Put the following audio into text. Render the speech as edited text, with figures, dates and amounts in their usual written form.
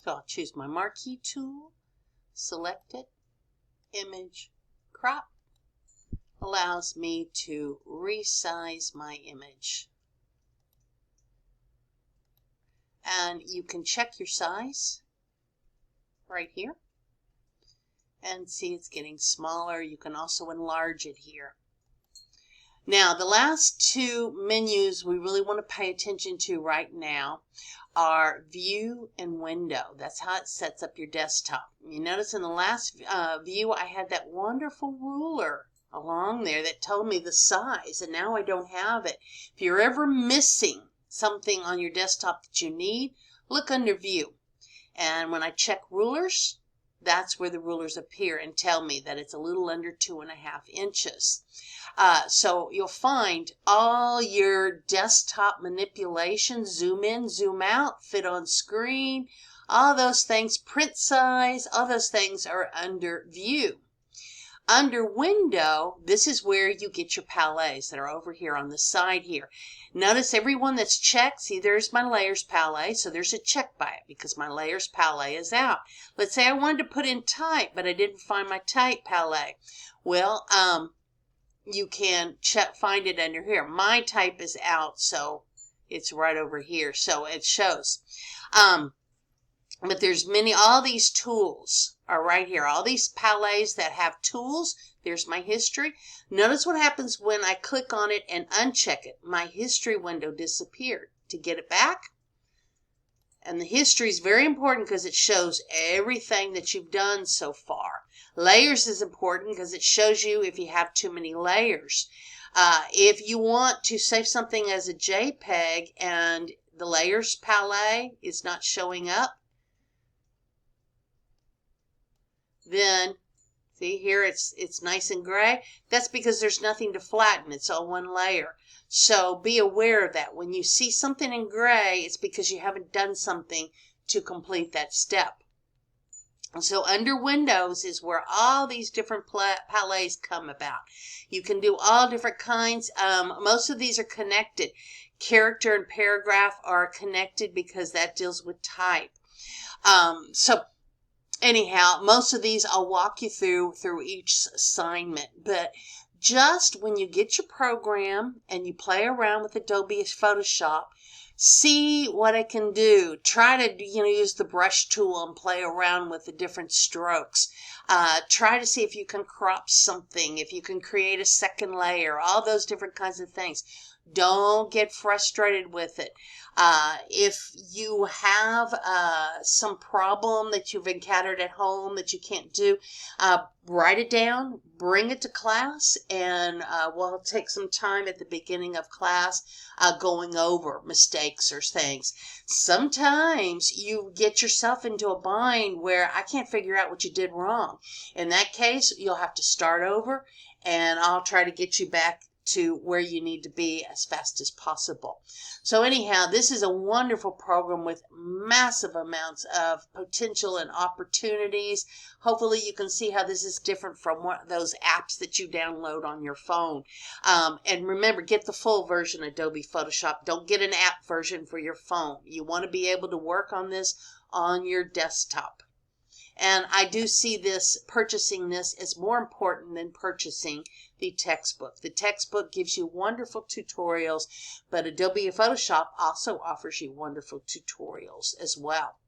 So I'll choose my marquee tool, select it, image, crop. Allows me to resize my image. And you can check your size right here and see it's getting smaller. You can also enlarge it here. Now, the last two menus we really want to pay attention to right now are view and window. That's how it sets up your desktop. You notice in the last view I had that wonderful ruler along there that told me the size, and now I don't have it. If you're ever missing something on your desktop that you need, look under view. And when I check rulers, that's where the rulers appear and tell me that it's a little under 2.5 inches. So you'll find all your desktop manipulations, zoom in, zoom out, fit on screen, all those things, print size, all those things are under view. Under window, this is where you get your palettes that are over here on the side here. Notice every one that's checked. See, there's my layers palette, so there's a check by it because my layers palette is out. Let's say I wanted to put in type, but I didn't find my type palette. Well, you can find it under here. My type is out, so it's right over here, so it shows. But there's all these tools are right here. All these palettes that have tools, there's my history. Notice what happens when I click on it and uncheck it. My history window disappeared. To get it back, and the history is very important because it shows everything that you've done so far. Layers is important because it shows you if you have too many layers. If you want to save something as a JPEG and the layers palette is not showing up, then see here it's nice and gray. That's because there's nothing to flatten. It's all one layer. So be aware of that. When you see something in gray, it's because you haven't done something to complete that step. So under Windows is where all these different palettes come about. You can do all different kinds. Most of these are connected. Character and paragraph are connected because that deals with type. So anyhow, most of these I'll walk you through each assignment. But just when you get your program and you play around with Adobe Photoshop, see what I can do. Try to use the brush tool and play around with the different strokes. Try to see if you can crop something, if you can create a second layer, all those different kinds of things. Don't get frustrated with it. If you have some problem that you've encountered at home that you can't do, write it down, bring it to class, and we'll take some time at the beginning of class going over mistakes or things. Sometimes you get yourself into a bind where I can't figure out what you did wrong. In that case, you'll have to start over, and I'll try to get you back to where you need to be as fast as possible. So anyhow, this is a wonderful program with massive amounts of potential and opportunities. Hopefully you can see how this is different from those apps that you download on your phone. And remember, get the full version of Adobe Photoshop. Don't get an app version for your phone. You want to be able to work on this on your desktop. And I do see purchasing this as more important than purchasing the textbook. The textbook gives you wonderful tutorials, but Adobe Photoshop also offers you wonderful tutorials as well.